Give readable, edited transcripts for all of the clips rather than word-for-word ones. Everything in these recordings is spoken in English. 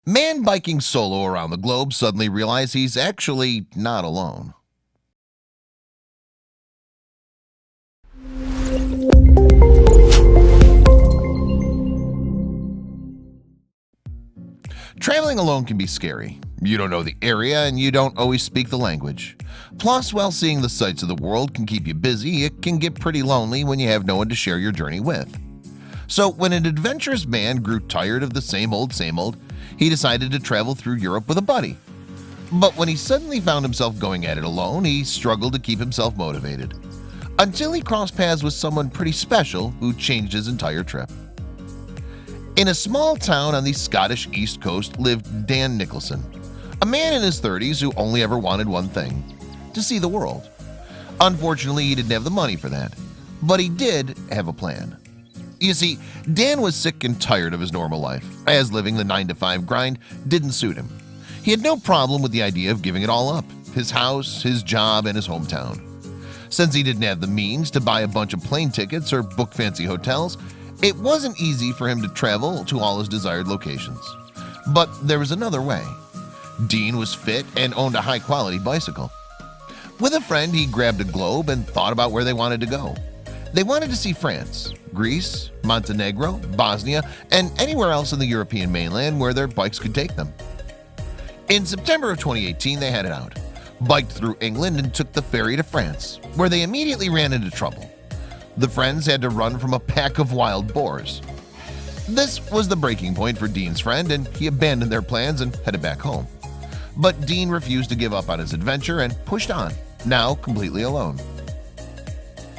Man biking solo around the globe suddenly realizes he's actually not alone. Traveling alone can be scary. You don't know the area and you don't always speak the language. Plus, while seeing the sights of the world can keep you busy, it can get pretty lonely when you have no one to share your journey with. So when an adventurous man grew tired of the same old, he decided to travel through Europe with a buddy. But when he suddenly found himself going at it alone, he struggled to keep himself motivated. Until he crossed paths with someone pretty special who changed his entire trip. In a small town on the Scottish East Coast lived Dan Nicholson, a man in his 30s who only ever wanted one thing: to see the world. Unfortunately, he didn't have the money for that, but he did have a plan. You see, Dan was sick and tired of his normal life, as living the 9-to-5 grind didn't suit him. He had no problem with the idea of giving it all up: his house, his job, and his hometown. Since he didn't have the means to buy a bunch of plane tickets or book fancy hotels, it wasn't easy for him to travel to all his desired locations. But there was another way. Dean was fit and owned a high-quality bicycle. With a friend, he grabbed a globe and thought about where they wanted to go. They wanted to see France, Greece, Montenegro, Bosnia, and anywhere else in the European mainland where their bikes could take them. In September of 2018, they headed out, biked through England, and took the ferry to France, where they immediately ran into trouble. The friends had to run from a pack of wild boars. This was the breaking point for Dean's friend, and he abandoned their plans and headed back home. But Dean refused to give up on his adventure and pushed on, now completely alone.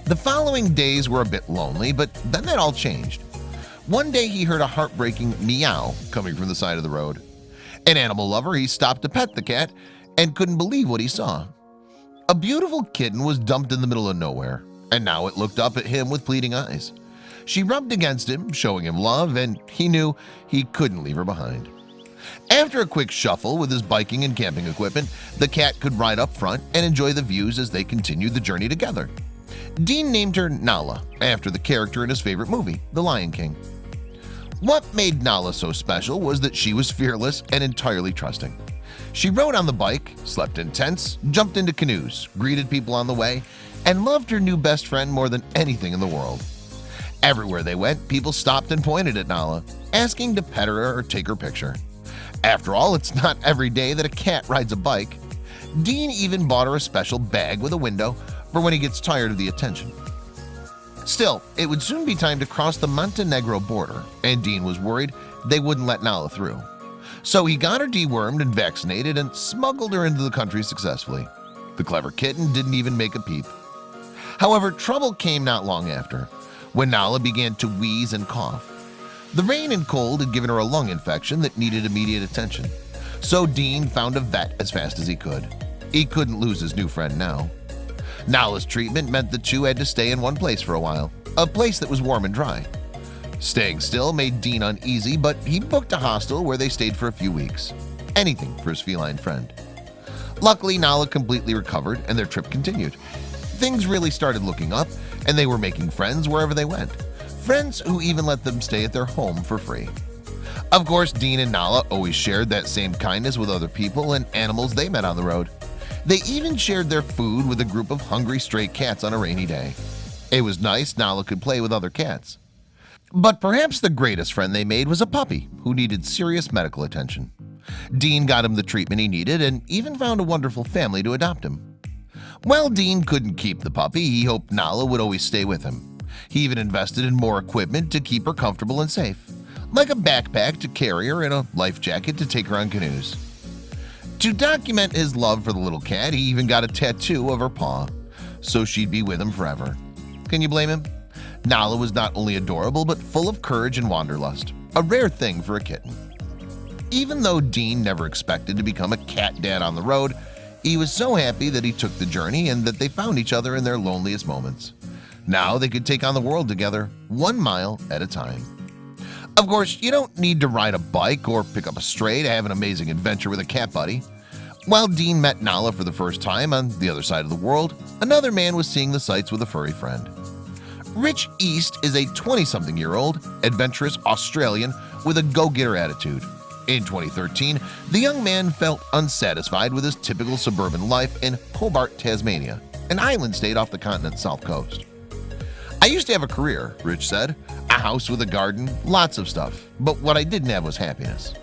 The following days were a bit lonely, but then that all changed. One day he heard a heartbreaking meow coming from the side of the road. An animal lover, he stopped to pet the cat and couldn't believe what he saw. A beautiful kitten was dumped in the middle of nowhere, and now it looked up at him with pleading eyes. She rubbed against him, showing him love, and he knew he couldn't leave her behind. After a quick shuffle with his biking and camping equipment, the cat could ride up front and enjoy the views as they continued the journey together. Dean named her Nala, after the character in his favorite movie, The Lion King. What made Nala so special was that she was fearless and entirely trusting. She rode on the bike, slept in tents, jumped into canoes, greeted people on the way, and loved her new best friend more than anything in the world. Everywhere they went, people stopped and pointed at Nala, asking to pet her or take her picture. After all, it's not every day that a cat rides a bike. Dean even bought her a special bag with a window for when he gets tired of the attention. Still, it would soon be time to cross the Montenegro border, and Dean was worried they wouldn't let Nala through. So he got her dewormed and vaccinated and smuggled her into the country successfully. The clever kitten didn't even make a peep. However, trouble came not long after, when Nala began to wheeze and cough. The rain and cold had given her a lung infection that needed immediate attention. So Dean found a vet as fast as he could. He couldn't lose his new friend now. Nala's treatment meant the two had to stay in one place for a while, a place that was warm and dry. Staying still made Dean uneasy, but he booked a hostel where they stayed for a few weeks. Anything for his feline friend. Luckily, Nala completely recovered and their trip continued. Things really started looking up, and they were making friends wherever they went. Friends who even let them stay at their home for free. Of course, Dean and Nala always shared that same kindness with other people and animals they met on the road. They even shared their food with a group of hungry stray cats on a rainy day. It was nice Nala could play with other cats. But perhaps the greatest friend they made was a puppy who needed serious medical attention. Dean got him the treatment he needed and even found a wonderful family to adopt him. While Dean couldn't keep the puppy, he hoped Nala would always stay with him. He even invested in more equipment to keep her comfortable and safe, like a backpack to carry her and a life jacket to take her on canoes. To document his love for the little cat, he even got a tattoo of her paw, so she'd be with him forever. Can you blame him? Nala was not only adorable, but full of courage and wanderlust, a rare thing for a kitten. Even though Dean never expected to become a cat dad on the road, he was so happy that he took the journey and that they found each other in their loneliest moments. Now they could take on the world together, 1 mile at a time. Of course, you don't need to ride a bike or pick up a stray to have an amazing adventure with a cat buddy. While Dean met Nala for the first time on the other side of the world, another man was seeing the sights with a furry friend. Rich East is a 20-something-year-old, adventurous Australian with a go-getter attitude. In 2013, the young man felt unsatisfied with his typical suburban life in Hobart, Tasmania, an island state off the continent's south coast. "I used to have a career," Rich said, "a house with a garden, lots of stuff, but what I didn't have was happiness.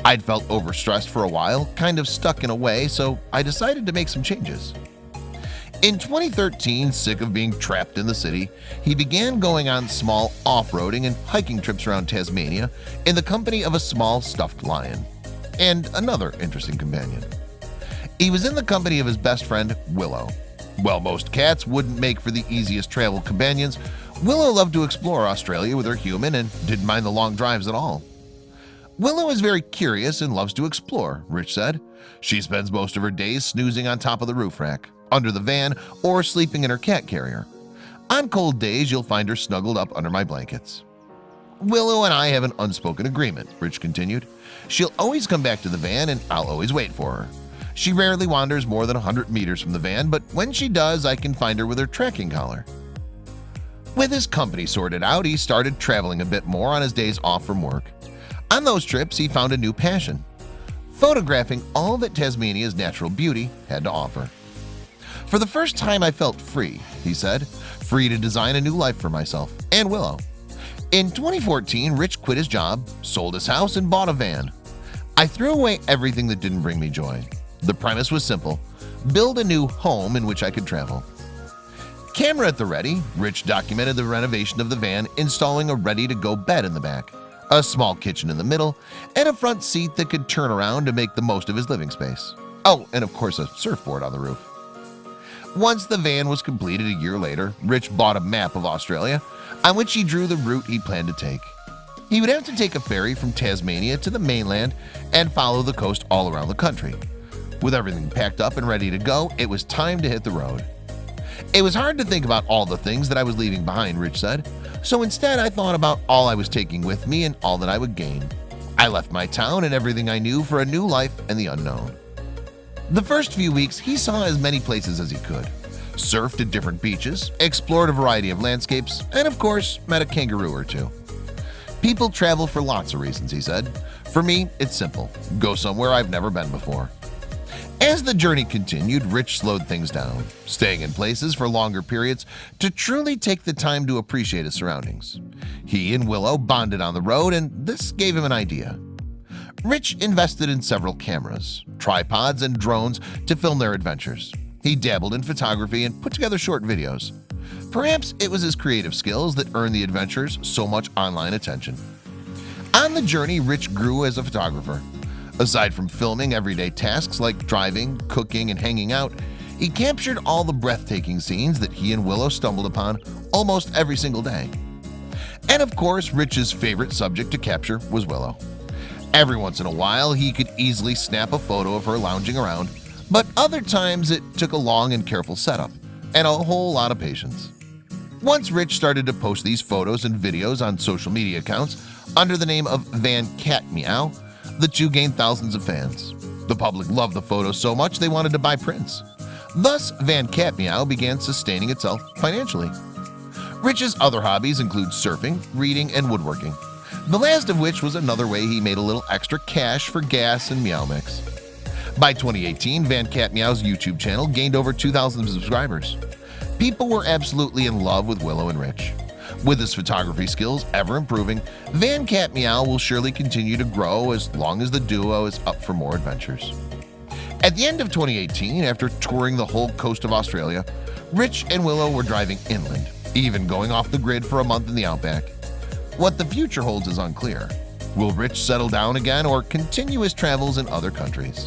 I'd felt overstressed for a while, kind of stuck in a way, so I decided to make some changes." In 2013, sick of being trapped in the city, he began going on small off-roading and hiking trips around Tasmania in the company of a small stuffed lion and another interesting companion. He was in the company of his best friend, Willow. While most cats wouldn't make for the easiest travel companions, Willow loved to explore Australia with her human and didn't mind the long drives at all. "Willow is very curious and loves to explore," Rich said. "She spends most of her days snoozing on top of the roof rack, under the van, or sleeping in her cat carrier. On cold days, you'll find her snuggled up under my blankets." "Willow and I have an unspoken agreement," Rich continued. "She'll always come back to the van and I'll always wait for her. She rarely wanders more than 100 meters from the van, but when she does, I can find her with her tracking collar." With his company sorted out, he started traveling a bit more on his days off from work. On those trips, he found a new passion: photographing all that Tasmania's natural beauty had to offer. "For the first time, I felt free," he said, "free to design a new life for myself and Willow." In 2014, Rich quit his job, sold his house, and bought a van. "I threw away everything that didn't bring me joy. The premise was simple: build a new home in which I could travel." Camera at the ready, Rich documented the renovation of the van, installing a ready-to-go bed in the back, a small kitchen in the middle, and a front seat that could turn around to make the most of his living space. Oh, and of course a surfboard on the roof. Once the van was completed a year later, Rich bought a map of Australia on which he drew the route he planned to take. He would have to take a ferry from Tasmania to the mainland and follow the coast all around the country. With everything packed up and ready to go, it was time to hit the road. "It was hard to think about all the things that I was leaving behind," Rich said. "So instead, I thought about all I was taking with me and all that I would gain. I left my town and everything I knew for a new life and the unknown." The first few weeks, he saw as many places as he could, surfed at different beaches, explored a variety of landscapes, and of course, met a kangaroo or two. "People travel for lots of reasons," he said. "For me, it's simple: go somewhere I've never been before." As the journey continued, Rich slowed things down, staying in places for longer periods to truly take the time to appreciate his surroundings. He and Willow bonded on the road, and this gave him an idea. Rich invested in several cameras, tripods, and drones to film their adventures. He dabbled in photography and put together short videos. Perhaps it was his creative skills that earned the adventures so much online attention. On the journey, Rich grew as a photographer. Aside from filming everyday tasks like driving, cooking, and hanging out, he captured all the breathtaking scenes that he and Willow stumbled upon almost every single day. And of course, Rich's favorite subject to capture was Willow. Every once in a while, he could easily snap a photo of her lounging around, but other times it took a long and careful setup and a whole lot of patience. Once Rich started to post these photos and videos on social media accounts under the name of Van Cat Meow, the two gained thousands of fans. The public loved the photos so much they wanted to buy prints. Thus, Van Cat Meow began sustaining itself financially. Rich's other hobbies include surfing, reading, and woodworking, the last of which was another way he made a little extra cash for gas and Meow Mix. By 2018, Van Cat Meow's YouTube channel gained over 2,000 subscribers. People were absolutely in love with Willow and Rich. With his photography skills ever improving, Van Cat Meow will surely continue to grow as long as the duo is up for more adventures. At the end of 2018, after touring the whole coast of Australia, Rich and Willow were driving inland, even going off the grid for a month in the outback. What the future holds is unclear. Will Rich settle down again or continue his travels in other countries?